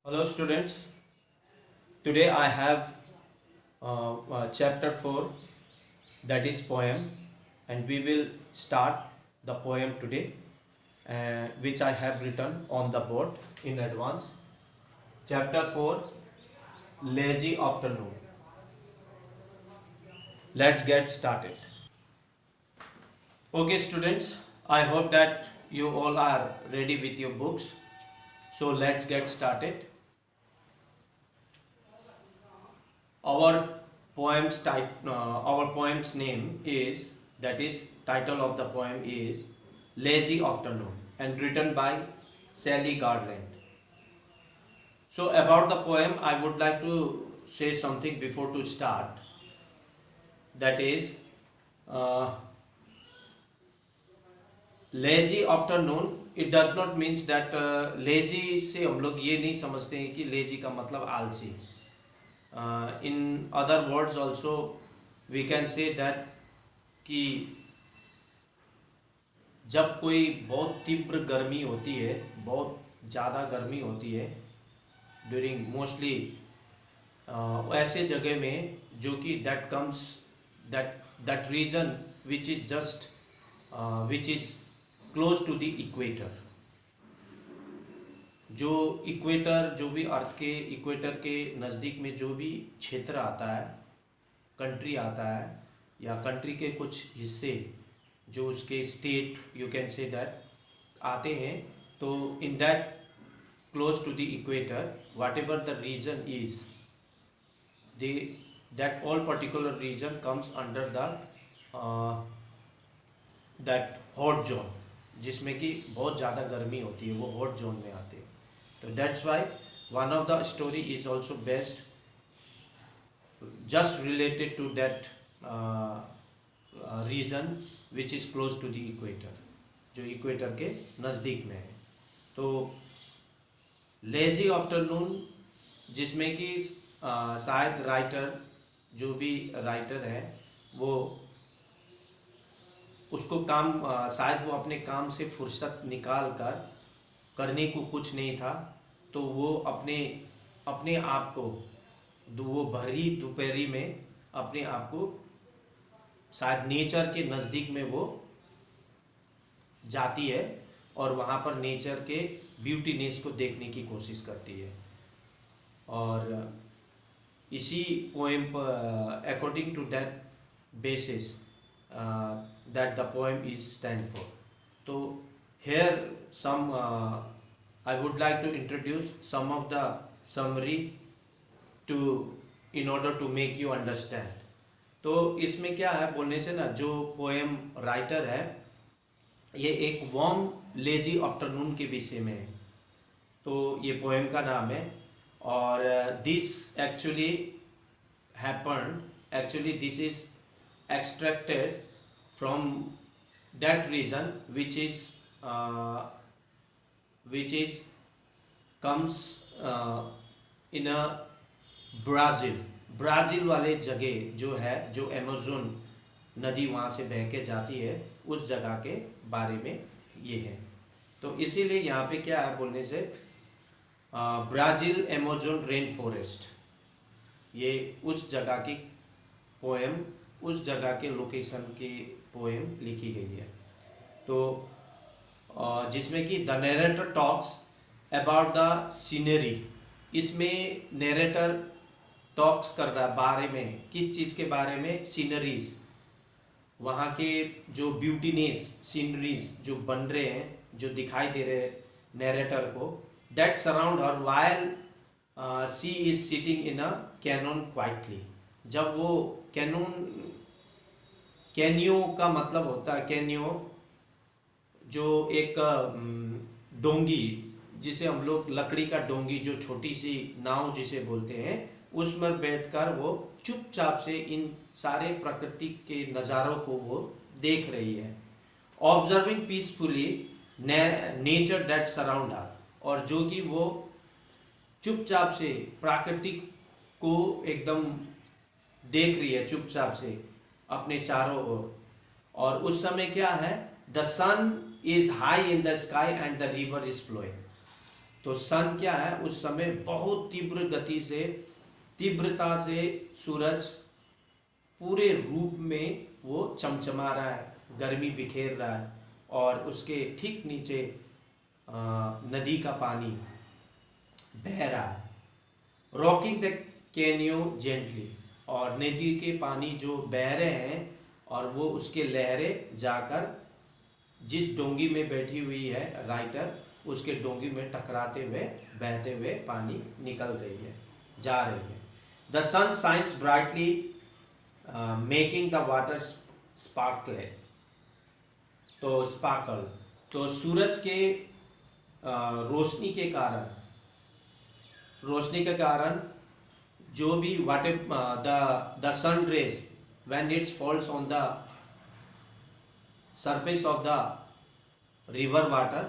Hello students, today I have chapter 4, that is poem, and we will start the poem today which I have written on the board in advance. Chapter 4, Lazy Afternoon. Let's get started. Okay students, I hope that you all are ready with your books. So let's get started. Our our poem's name is, that is, title of the poem is Lazy Afternoon and written by Sally Garland. So about the poem, I would like to say something before to start. That is, lazy afternoon, it does not means that lazy से हम लोग ये नहीं समझते हैं कि lazy का मतलब आलसी. In other words also we can say that कि जब कोई बहुत तीव्र गर्मी होती है, बहुत ज़्यादा गर्मी होती है ड्यूरिंग मोस्टली ऐसे जगह में जो कि that comes that region which is just which is close to the equator. जो इक्वेटर, जो भी अर्थ के इक्वेटर के नज़दीक में जो भी क्षेत्र आता है, कंट्री आता है, या कंट्री के कुछ हिस्से जो उसके state you can say that आते हैं, तो in that close to the equator whatever the region is they that all particular region comes under the that hot zone, जिसमें कि बहुत ज़्यादा गर्मी होती है, वो हॉट जोन में आते हैं. तो that's why one of the story is also best just related to that region which is close to the equator, जो इक्वेटर के नज़दीक में है. तो लेजी आफ्टरनून, जिसमें कि शायद राइटर, जो भी राइटर है, वो उसको काम शायद वो अपने काम से फुर्सत निकाल कर, करने को कुछ नहीं था, तो वो अपने आप को वो भरी दोपहरी में अपने आप को शायद नेचर के नज़दीक में वो जाती है और वहाँ पर नेचर के ब्यूटीनेस को देखने की कोशिश करती है. और इसी पोएम पर according to that basis that the poem is stand for. So here some I would like to introduce some of the summary to in order to make you understand. तो इसमें क्या है, बोलने से ना, जो पोएम राइटर है ये एक वार्म लेजी आफ्टरनून के विषय में है, तो ये पोएम का नाम है. और this actually happened, actually this is extracted from that region which is comes in a Brazil वाले जगह जो है, जो अमेज़न नदी वहाँ से बह के जाती है, उस जगह के बारे में ये है. तो इसीलिए यहाँ पे क्या है, बोलने से ब्राज़ील अमेज़न रेन फॉरेस्ट, ये उस जगह की पोएम, उस जगह के लोकेशन की पोएम लिखी गई है. तो जिसमें कि the narrator talks about the scenery, इसमें नरेटर टॉक्स कर रहा है बारे में, किस चीज़ के बारे में, सीनरीज, वहाँ के जो ब्यूटीनेस सीनरीज जो बन रहे हैं, जो दिखाई दे रहे हैं नरेटर को, that surround her while she is sitting in a canoe quietly. जब वो कैनियो का मतलब होता है, कैनियो जो एक डोंगी, जिसे हम लोग लकड़ी का डोंगी, जो छोटी सी नाव जिसे बोलते हैं, उसमें बैठकर वो चुपचाप से इन सारे प्रकृति के नज़ारों को वो देख रही है. Observing peacefully nature that surround her, और जो कि वो चुपचाप से प्राकृतिक को एकदम देख रही है, चुपचाप से अपने चारों ओर. और उस समय क्या है, the sun is high in the sky and the river is flowing. तो सन क्या है, उस समय बहुत तीव्रता से सूरज पूरे रूप में वो चमचमा रहा है, गर्मी बिखेर रहा है, और उसके ठीक नीचे नदी का पानी बह रहा है, रॉकिंग द कैनियो जेंटली, और नदी के पानी जो बह रहे हैं और वो उसके लहरें जाकर जिस डोंगी में बैठी हुई है राइटर, उसके डोंगी में टकराते हुए बहते हुए पानी निकल रही है, जा रही है। The sun shines brightly making the water sparkle, तो सूरज के रोशनी के कारण जो भी the sun rays when its falls on the surface of the river water,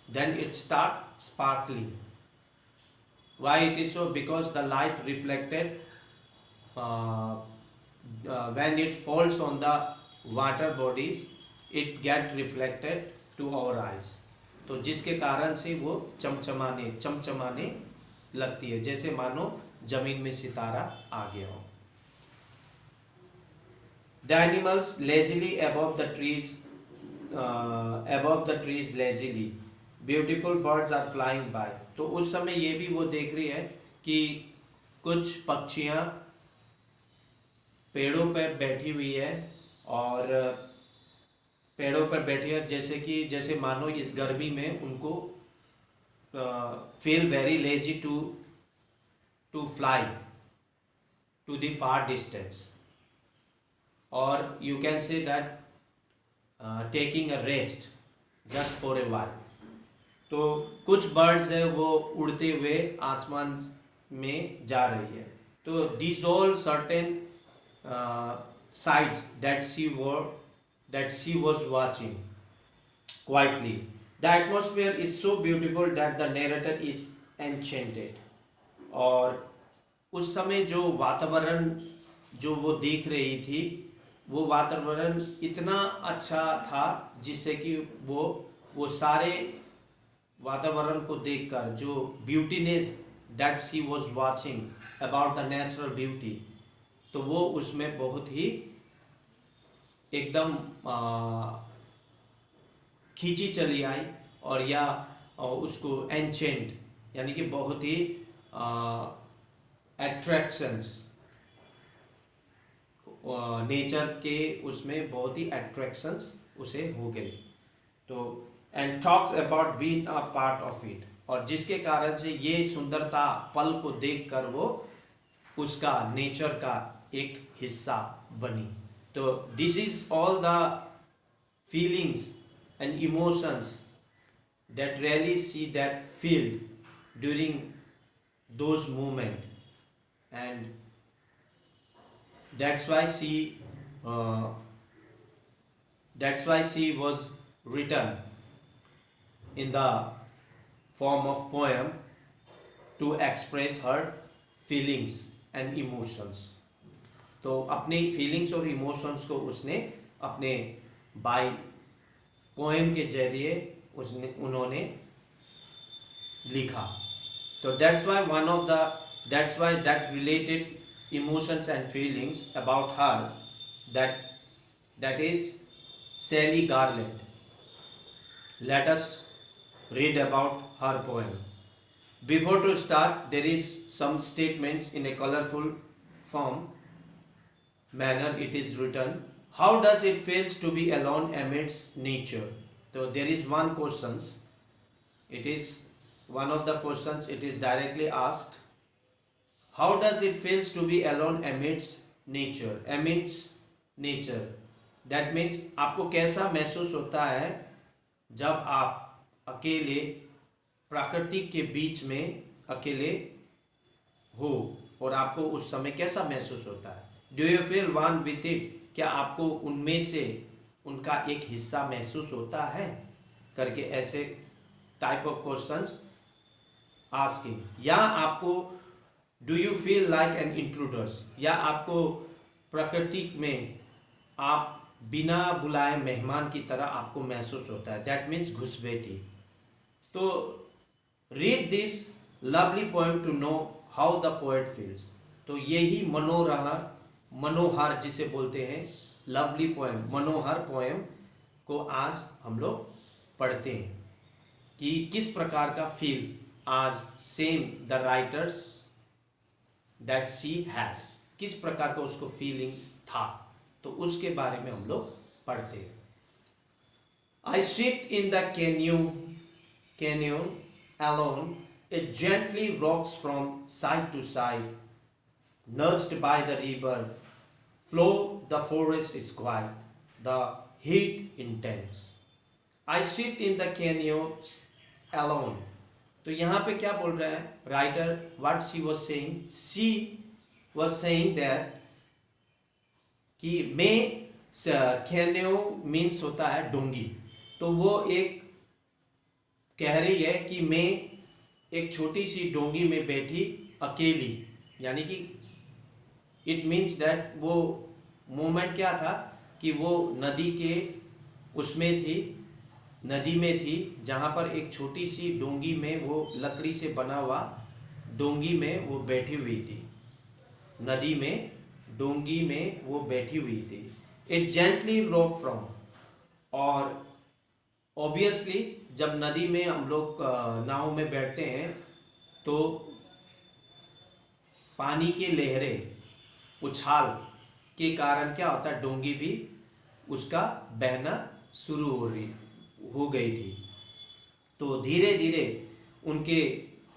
then it start sparkling. Why it is so? Because the light reflected when it falls on the water bodies, it get reflected to our eyes. तो जिसके कारण से वो चमचमाने लगती है, जैसे मानो जमीन में सितारा आ गया हो। The animals lazily above the trees lazily. Beautiful birds are flying by. तो उस समय ये भी वो देख रही है कि कुछ पक्षियाँ पेड़ों पर बैठी हुई है, और पेड़ों पर बैठी है जैसे मानो इस गर्मी में उनको feel very lazy to fly to the far distance. Or you can say that taking a rest just for a while. तो कुछ बर्ड्स है वो उड़ते हुए आसमान में जा रही है। तो these all certain sights that she was watching quietly. The atmosphere is so beautiful that the narrator is enchanted. और उस समय जो वातावरण जो वो देख रही थी, वो वातावरण इतना अच्छा था जिससे कि वो सारे वातावरण को देखकर जो beautiness that she was watching about the natural beauty, तो वो उसमें बहुत ही एकदम खींची चली आई, और या उसको एंचेंट यानी कि बहुत ही एट्रैक्शंस नेचर के उसमें बहुत ही एट्रैक्शंस उसे हो गई। तो and talks about being a part of it, और जिसके कारण से ये सुंदरता पल को देखकर वो उसका नेचर का एक हिस्सा बनी। तो this is all the feelings and emotions that really see that field during those moment, and that's why she was written in the form of poem to express her feelings and emotions. तो अपने feelings और emotions को उसने अपने bye poem के जरिए उन्होंने लिखा। तो that's why that related emotions and feelings about her, that is Sally Garland. Let us read about her poem. Before to start, there is some statements in a colorful form manner. It is written, how does it feels to be alone amidst nature? So there is one questions, it is one of the questions, it is directly asked, how does it feels to be alone amidst nature? Amidst nature, that means आपको कैसा महसूस होता है जब आप अकेले प्रकृति के बीच में अकेले हो, और आपको उस समय कैसा महसूस होता है? Do you feel one with it? क्या आपको उनमें से उनका एक हिस्सा महसूस होता है? करके ऐसे टाइप ऑफ क्वेश्चंस आस्किंग। या आपको do you feel like an intruders, या आपको प्रकृति में आप बिना बुलाए मेहमान की तरह आपको महसूस होता है? दैट मीन्स घुसपैठी। तो read this lovely poem to know how the poet feels. तो यही मनोहार जिसे बोलते हैं लवली पोएम, मनोहर पोएम को आज हम लोग पढ़ते हैं कि किस प्रकार का फील आज same the writers that she had, किस प्रकार का उसको फीलिंग्स था, तो उसके बारे में हम लोग पढ़ते हैं। I sit in the Canyon alone, it gently rocks from side to side, nudged by the river flow. The forest is quiet, the heat intense. I sit in the canyon alone. तो यहाँ पे क्या बोल रहा है writer? what she was saying, she was saying that कि मैं, Canyon means होता है डोंगी, तो वो एक कह रही है कि मैं एक छोटी सी डोंगी में बैठी अकेली, यानी कि इट मीन्स दैट वो मोमेंट क्या था कि वो नदी के उसमें थी, नदी में थी, जहाँ पर एक छोटी सी डोंगी में, वो लकड़ी से बना हुआ डोंगी में वो बैठी हुई थी, नदी में डोंगी में वो बैठी हुई थी। इट जेंटली रॉक फ्रॉम, और ऑब्वियसली जब नदी में हम लोग नाव में बैठते हैं तो पानी की लहरें, उछाल के कारण क्या होता है, डोंगी भी उसका बहना शुरू हो गई थी। तो धीरे धीरे उनके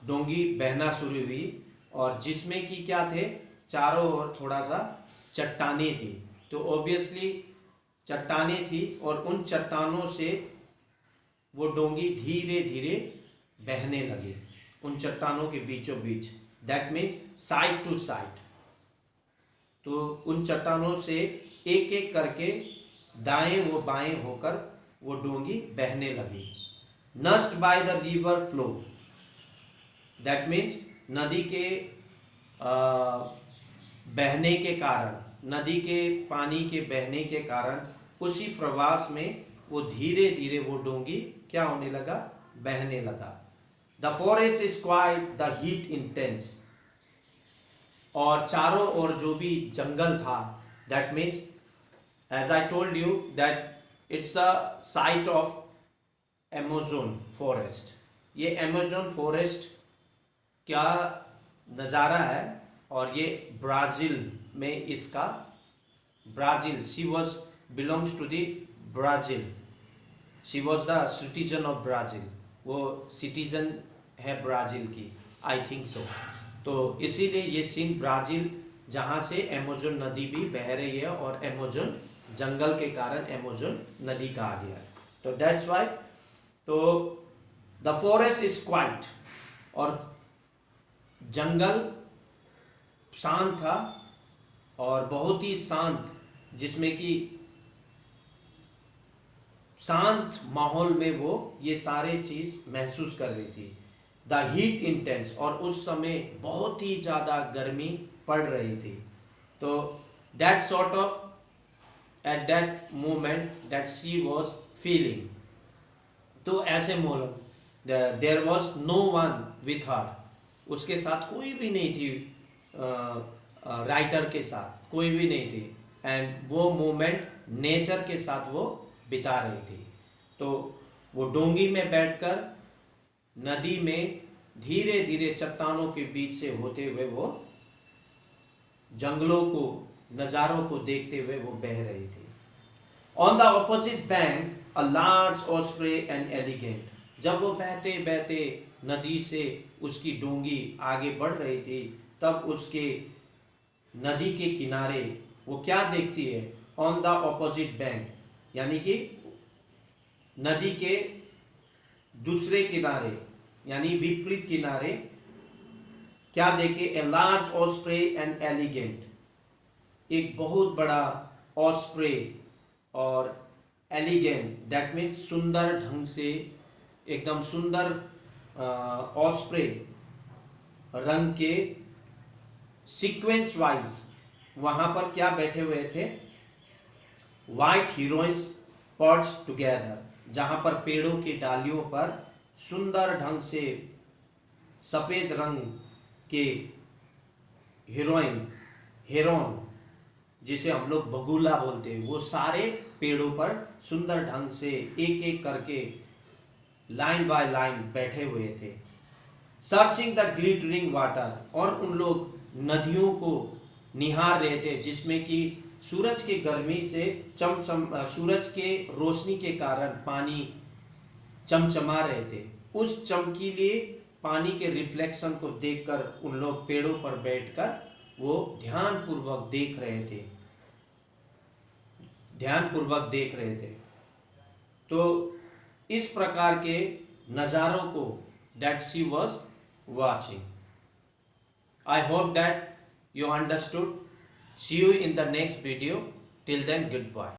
डोंगी बहना शुरू हुई, और जिसमें कि क्या थे, चारों ओर थोड़ा सा चट्टानें थी। तो ऑब्वियसली चट्टानें थी, और उन चट्टानों से वो डोंगी धीरे धीरे बहने लगी, उन चट्टानों के बीचों बीच, that means side to side. तो उन चट्टानों से एक एक करके दाएं व बाएं होकर वो डोंगी बहने लगी। नस्ट by the river flow, that means नदी के बहने के कारण, नदी के पानी के बहने के कारण उसी प्रवास में वो धीरे धीरे वो डोंगी क्या होने लगा, बहने लगा। The forest is quiet, the heat intense, और चारों ओर जो भी जंगल था, that means as I told you that it's a site of Amazon forest. ये अमेज़न फॉरेस्ट क्या नज़ारा है, और ये ब्राज़ील में इसका, Brazil, she was belongs to the Brazil, she was the citizen of Brazil, वो सिटीजन है ब्राज़ील की, आई थिंक सो। तो इसीलिए ये सीन ब्राज़ील, जहाँ से अमेज़न नदी भी बह रही है, और अमेज़न जंगल के कारण अमेज़न नदी कहा गया है, तो दैट्स वाई। तो द फॉरेस्ट इज क्वाइट, और जंगल शांत था, और बहुत ही शांत, जिसमें कि शांत माहौल में वो ये सारे चीज़ महसूस कर रही थी। द हीट इंटेंस, और उस समय बहुत ही ज़्यादा गर्मी पड़ रही थी। तो that sort of at that moment that she was feeling, तो ऐसे moment there was no one with her, उसके साथ कोई भी नहीं थी, राइटर के साथ कोई भी नहीं थी, एंड वो मोमेंट नेचर के साथ वो बिता रही थी। तो वो डोंगी में बैठकर नदी में धीरे धीरे चट्टानों के बीच से होते हुए वो जंगलों को, नज़ारों को देखते हुए वो बह रही थी। On the opposite bank a large osprey and elegant, जब वो बहते बहते नदी से उसकी डोंगी आगे बढ़ रही थी, तब उसके नदी के किनारे वो क्या देखती है, ऑन द ऑपोजिट बैंक, यानी कि नदी के दूसरे किनारे, यानी विपरीत किनारे, क्या देखे, a large osprey and elegant, एक बहुत बड़ा ऑस्प्रे और एलिगेंट, दैट मीन्स सुंदर ढंग से, एकदम सुंदर ऑस्प्रे रंग के, सीक्वेंस वाइज वहाँ पर क्या बैठे हुए थे, वाइट हीरोइंस पर्च टुगेदर, जहाँ पर पेड़ों की डालियों पर सुंदर ढंग से सफ़ेद रंग के हेरोन जिसे हम लोग बगुला बोलते हैं, वो सारे पेड़ों पर सुंदर ढंग से एक एक करके लाइन बाय लाइन बैठे हुए थे। सर्चिंग द ग्लिटरिंग वाटर, और उन लोग नदियों को निहार रहे थे जिसमें कि सूरज के गर्मी से सूरज के रोशनी के कारण पानी चमचमा रहे थे। उस चमकीले पानी के रिफ्लेक्शन को देखकर उन लोग पेड़ों पर बैठकर वो ध्यानपूर्वक देख रहे थे। तो इस प्रकार के नज़ारों को that she was watching. I hope that you understood. See you in the next video. Till then, goodbye.